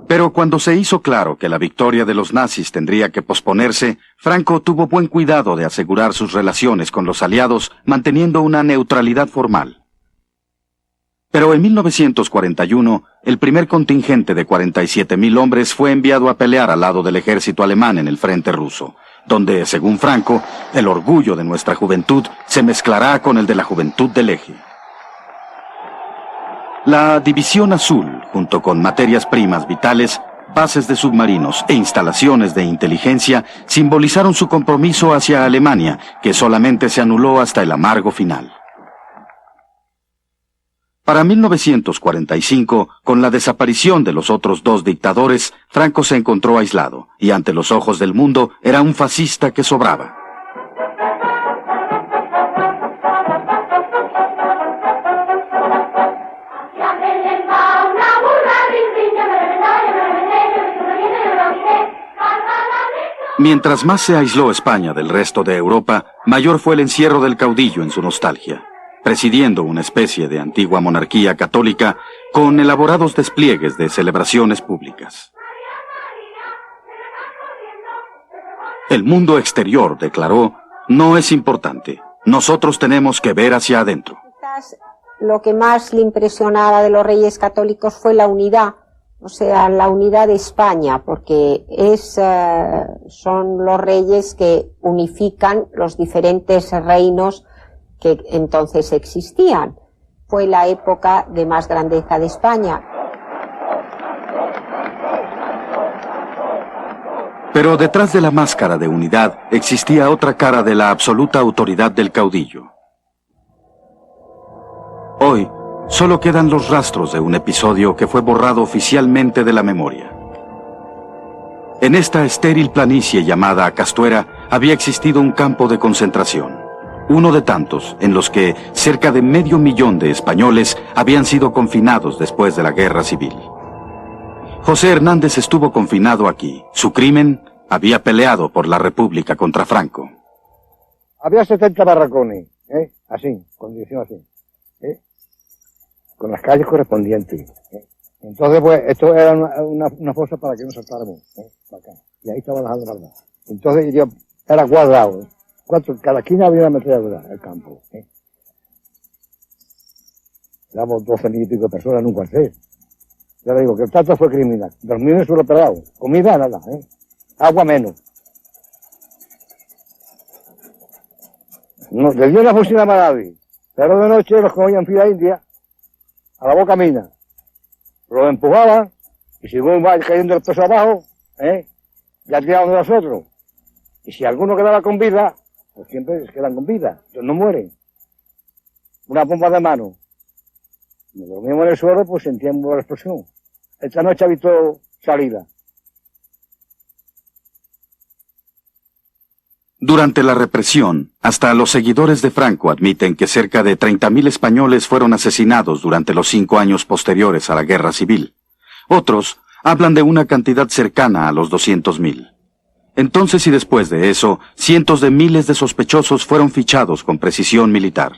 Speaker 1: Pero cuando se hizo claro que la victoria de los nazis tendría que posponerse, Franco tuvo buen cuidado de asegurar sus relaciones con los aliados, manteniendo una neutralidad formal. Pero en 1941, el primer contingente de 47.000 hombres fue enviado a pelear al lado del ejército alemán en el frente ruso, donde, según Franco, el orgullo de nuestra juventud se mezclará con el de la juventud del eje. La División Azul, junto con materias primas vitales, bases de submarinos e instalaciones de inteligencia, simbolizaron su compromiso hacia Alemania, que solamente se anuló hasta el amargo final. Para 1945, con la desaparición de los otros dos dictadores, Franco se encontró aislado, y ante los ojos del mundo era un fascista que sobraba. Mientras más se aisló España del resto de Europa, mayor fue el encierro del caudillo en su nostalgia. Presidiendo una especie de antigua monarquía católica, con elaborados despliegues de celebraciones públicas. El mundo exterior, declaró, no es importante. Nosotros tenemos que ver hacia adentro.
Speaker 4: Lo que más le impresionaba de los reyes católicos fue la unidad, o sea, la unidad de España, porque son los reyes que unifican los diferentes reinos que entonces existían. Fue la época de más grandeza de España.
Speaker 1: Pero detrás de la máscara de unidad existía otra cara de la absoluta autoridad del caudillo. Hoy, solo quedan los rastros de un episodio que fue borrado oficialmente de la memoria. En esta estéril planicie llamada Castuera había existido un campo de concentración, uno de tantos en los que cerca de 500.000 de españoles habían sido confinados después de la Guerra Civil. José Hernández estuvo confinado aquí. Su crimen: había peleado por la República contra Franco.
Speaker 21: Había 70 barracones, así, con dirección así, con las calles correspondientes. Entonces, pues, esto era una fosa para que no saltáramos, para acá. Y ahí estaba dejando la verdad. Entonces, yo era cuadrado, cada esquina había una metralladora, el campo. Éramos 12.000 y pico de personas en un cuartel. Ya le digo que el trato fue criminal. Dormir en el suelo pegado. Comida, nada, agua menos. No, de día no funcionaba nadie, pero de noche los cogían fila india a la boca mina. Los empujaban y si uno va cayendo el peso abajo, ya tiraban de nosotros. Y si alguno quedaba con vida, pues siempre se quedan con vida, entonces no mueren. Una bomba de mano. Nos dormíamos en el suelo, pues sentíamos la explosión. Esta noche ha visto salida.
Speaker 1: Durante la represión, hasta los seguidores de Franco admiten que cerca de 30.000 españoles fueron asesinados durante los 5 años posteriores a la Guerra Civil. Otros hablan de una cantidad cercana a los 200.000. Entonces y después de eso, cientos de miles de sospechosos fueron fichados con precisión militar.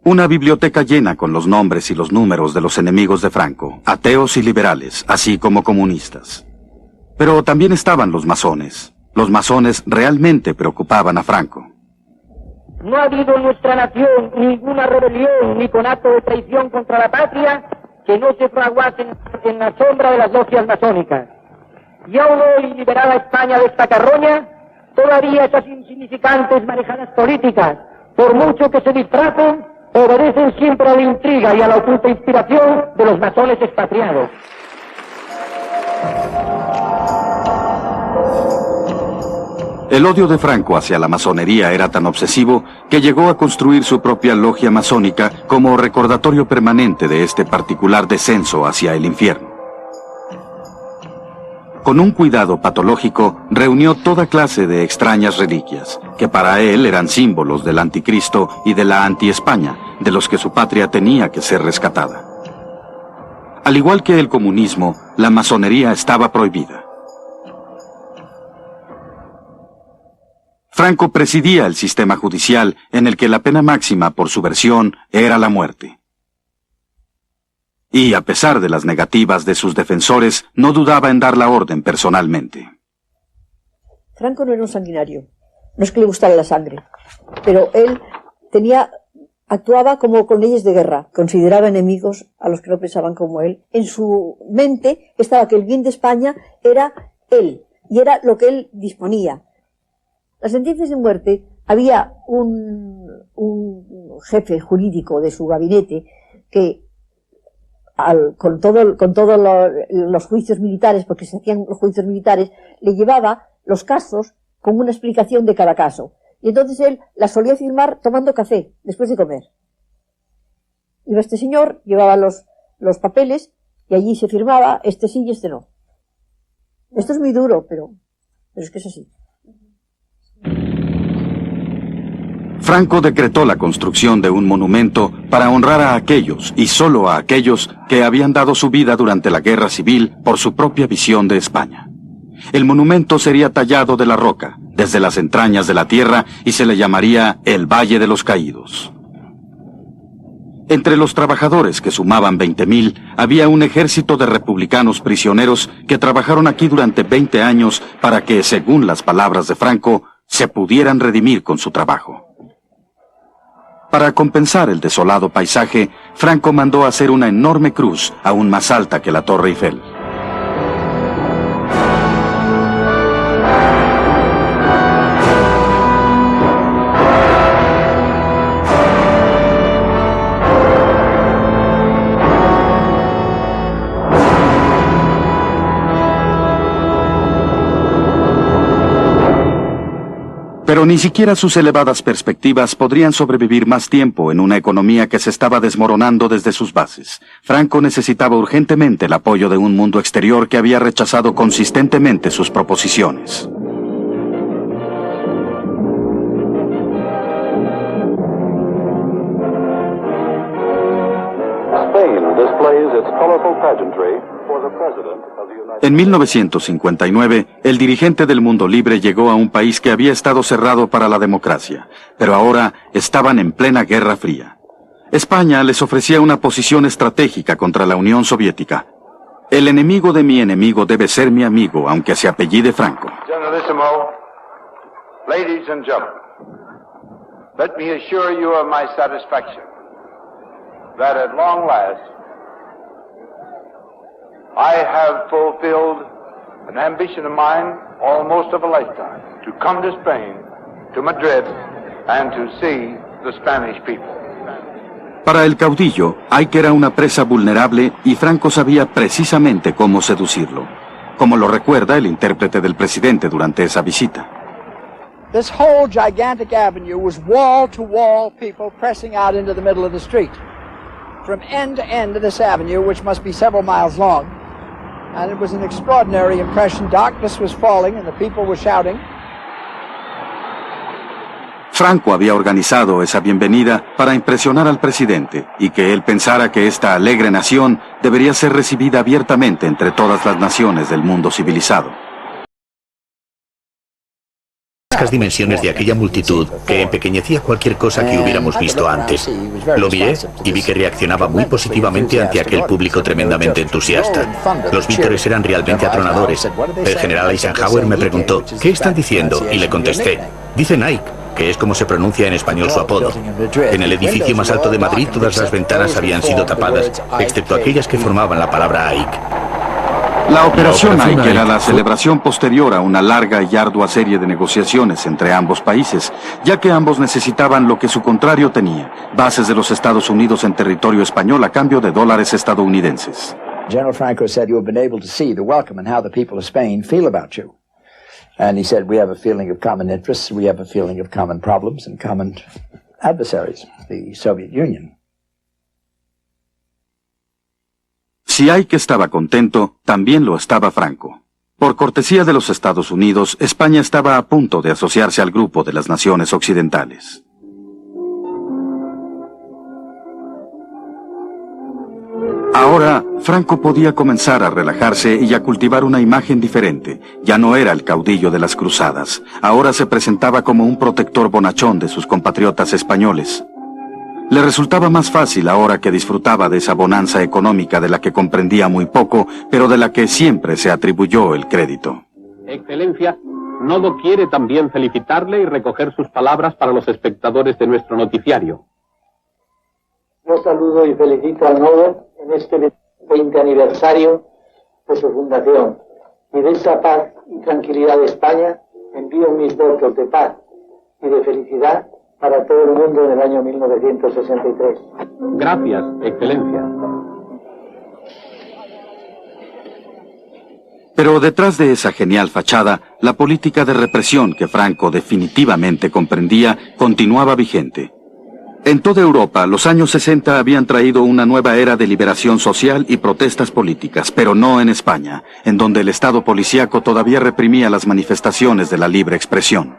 Speaker 1: Una biblioteca llena con los nombres y los números de los enemigos de Franco, ateos y liberales, así como comunistas. Pero también estaban los masones. Los masones realmente preocupaban a Franco.
Speaker 10: No ha habido en nuestra nación ninguna rebelión ni conato de traición contra la patria que no se fraguase en la sombra de las logias masónicas. Y aún hoy, liberada España de esta carroña, todavía esas insignificantes manejadas políticas, por mucho que se disfracen, obedecen siempre a la intriga y a la oculta inspiración de los masones expatriados.
Speaker 1: El odio de Franco hacia la masonería era tan obsesivo que llegó a construir su propia logia masónica como recordatorio permanente de este particular descenso hacia el infierno. Con un cuidado patológico, reunió toda clase de extrañas reliquias, que para él eran símbolos del anticristo y de la anti-España, de los que su patria tenía que ser rescatada. Al igual que el comunismo, la masonería estaba prohibida. Franco presidía el sistema judicial en el que la pena máxima por subversión era la muerte. Y a pesar de las negativas de sus defensores, no dudaba en dar la orden personalmente.
Speaker 8: Franco no era un sanguinario, no es que le gustara la sangre, pero él actuaba como con leyes de guerra, consideraba enemigos a los que no pensaban como él. En su mente estaba que el bien de España era él, y era lo que él disponía. Las sentencias de muerte, había un jefe jurídico de su gabinete que con todos los juicios militares, porque se hacían los juicios militares, le llevaba los casos con una explicación de cada caso. Y entonces él las solía firmar tomando café, después de comer. Iba este señor, llevaba los papeles, y allí se firmaba, este sí y este no. Esto es muy duro, pero es que es así.
Speaker 1: Franco decretó la construcción de un monumento para honrar a aquellos, y solo a aquellos, que habían dado su vida durante la Guerra Civil por su propia visión de España. El monumento sería tallado de la roca, desde las entrañas de la tierra, y se le llamaría el Valle de los Caídos. Entre los trabajadores, que sumaban 20.000, había un ejército de republicanos prisioneros que trabajaron aquí durante 20 años para que, según las palabras de Franco, se pudieran redimir con su trabajo. Para compensar el desolado paisaje, Franco mandó hacer una enorme cruz, aún más alta que la Torre Eiffel. Pero ni siquiera sus elevadas perspectivas podrían sobrevivir más tiempo en una economía que se estaba desmoronando desde sus bases. Franco necesitaba urgentemente el apoyo de un mundo exterior que había rechazado consistentemente sus proposiciones. En 1959, el dirigente del Mundo Libre llegó a un país que había estado cerrado para la democracia, pero ahora estaban en plena Guerra Fría. España les ofrecía una posición estratégica contra la Unión Soviética. El enemigo de mi enemigo debe ser mi amigo, aunque se apellide Franco.
Speaker 2: Generalissimo, ladies and gentlemen, let me assure you of my satisfaction that at long last I have fulfilled an ambition of mine almost of a lifetime, to come to Spain, to Madrid, and to see the Spanish people.
Speaker 1: Para el caudillo, Ike era una presa vulnerable y Franco sabía precisamente cómo seducirlo, como lo recuerda el intérprete del presidente durante esa visita.
Speaker 22: This whole gigantic avenue was wall-to-wall people pressing out into the middle of the street. From end to end of this avenue, which must be several miles long, and it was an extraordinary impression. Darkness was falling and the people were shouting.
Speaker 1: Franco había organizado esa bienvenida para impresionar al presidente y que él pensara que esta alegre nación debería ser recibida abiertamente entre todas las naciones del mundo civilizado.
Speaker 9: Las dimensiones de aquella multitud que empequeñecía cualquier cosa que hubiéramos visto antes. Lo miré y vi que reaccionaba muy positivamente ante aquel público tremendamente entusiasta. Los vítores eran realmente atronadores. El general Eisenhower me preguntó, ¿qué están diciendo? Y le contesté, dicen Ike, que es como se pronuncia en español su apodo. En el edificio más alto de Madrid todas las ventanas habían sido tapadas, excepto aquellas que formaban la palabra Ike.
Speaker 1: La Operación Ike era la celebración posterior a una larga y ardua serie de negociaciones entre ambos países, ya que ambos necesitaban lo que su contrario tenía, bases de los Estados Unidos en territorio español a cambio de dólares estadounidenses.
Speaker 23: General Franco said you have been able to see the welcome and how the people of Spain feel about you. And he said we have a feeling of common interests, we have a feeling of common problems and common adversaries, the Soviet Union.
Speaker 1: Si Ike estaba contento, también lo estaba Franco. Por cortesía de los Estados Unidos, España estaba a punto de asociarse al grupo de las naciones occidentales. Ahora, Franco podía comenzar a relajarse y a cultivar una imagen diferente. Ya no era el caudillo de las cruzadas. Ahora se presentaba como un protector bonachón de sus compatriotas españoles. Le resultaba más fácil ahora que disfrutaba de esa bonanza económica de la que comprendía muy poco, pero de la que siempre se atribuyó el crédito.
Speaker 24: Excelencia, Nodo quiere también felicitarle y recoger sus palabras para los espectadores de nuestro noticiario.
Speaker 25: Yo saludo y felicito al Nodo en este 20 aniversario de su fundación. Y de esa paz y tranquilidad de España envío mis votos de paz y de felicidad para todo el mundo en el año 1963.
Speaker 24: Gracias, Excelencia.
Speaker 1: Pero detrás de esa genial fachada, la política de represión que Franco definitivamente comprendía continuaba vigente. En toda Europa, los años 60 habían traído una nueva era de liberación social y protestas políticas, pero no en España, en donde el Estado policíaco todavía reprimía las manifestaciones de la libre expresión.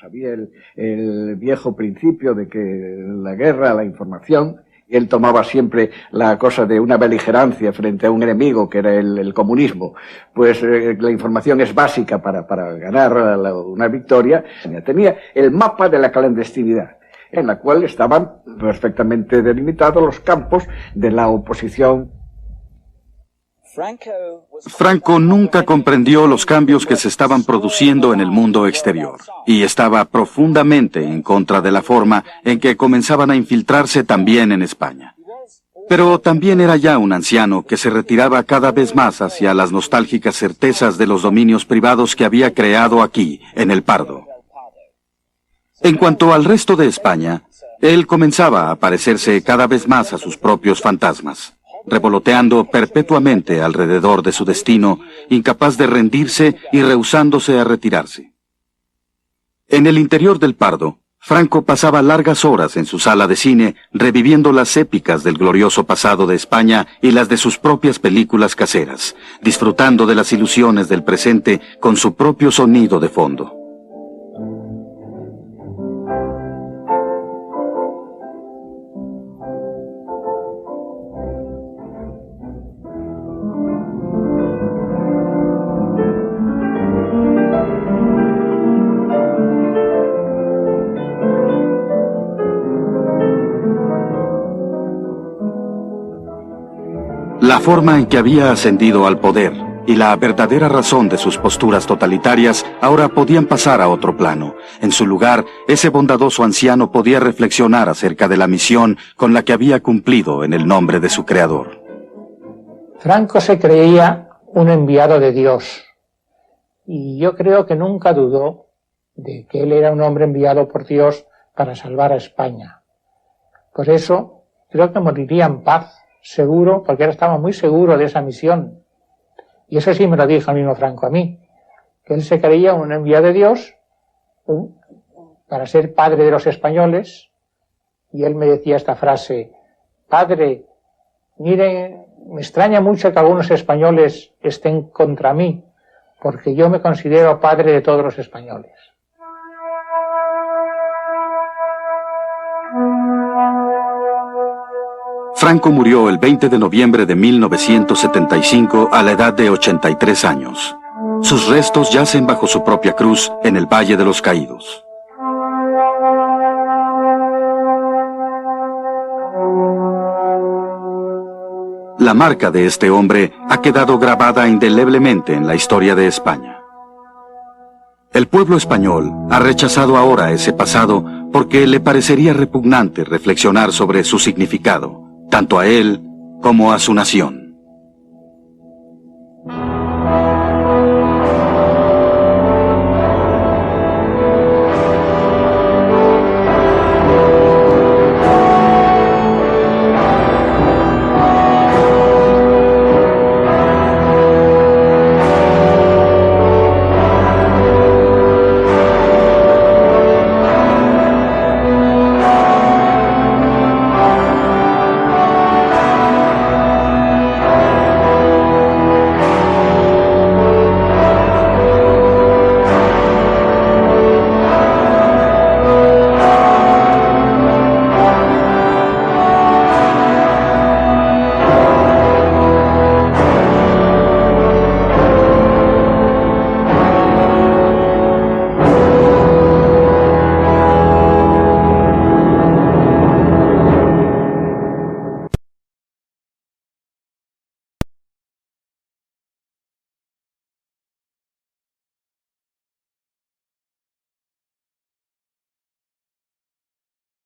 Speaker 21: Había el viejo principio de que la guerra, la información, y él tomaba siempre la cosa de una beligerancia frente a un enemigo que era el comunismo. Pues la información es básica para ganar una victoria. Tenía el mapa de la clandestinidad.
Speaker 3: en la cual estaban perfectamente delimitados los campos de la oposición.
Speaker 1: Franco nunca comprendió los cambios que se estaban produciendo en el mundo exterior y estaba profundamente en contra de la forma en que comenzaban a infiltrarse también en España. Pero también era ya un anciano que se retiraba cada vez más hacia las nostálgicas certezas de los dominios privados que había creado aquí, en el Pardo. En cuanto al resto de España, él comenzaba a parecerse cada vez más a sus propios fantasmas, revoloteando perpetuamente alrededor de su destino, incapaz de rendirse y rehusándose a retirarse. En el interior del Pardo, Franco pasaba largas horas en su sala de cine reviviendo las épicas del glorioso pasado de España y las de sus propias películas caseras, disfrutando de las ilusiones del presente con su propio sonido de fondo. La forma en que había ascendido al poder y la verdadera razón de sus posturas totalitarias ahora podían pasar a otro plano. En su lugar, ese bondadoso anciano podía reflexionar acerca de la misión con la que había cumplido en el nombre de su creador.
Speaker 5: Franco se creía un enviado de Dios y yo creo que nunca dudó de que él era un hombre enviado por Dios para salvar a España. Por eso creo que moriría en paz, seguro, porque él estaba muy seguro de esa misión. Y eso sí me lo dijo el mismo Franco a mí, que él se creía un enviado de Dios para ser padre de los españoles, y él me decía esta frase: padre, miren, me extraña mucho que algunos españoles estén contra mí, porque yo me considero padre de todos los españoles.
Speaker 1: Franco murió el 20 de noviembre de 1975 a la edad de 83 años. Sus restos yacen bajo su propia cruz en el Valle de los Caídos. La marca de este hombre ha quedado grabada indeleblemente en la historia de España. El pueblo español ha rechazado ahora ese pasado porque le parecería repugnante reflexionar sobre su significado, tanto a él como a su nación.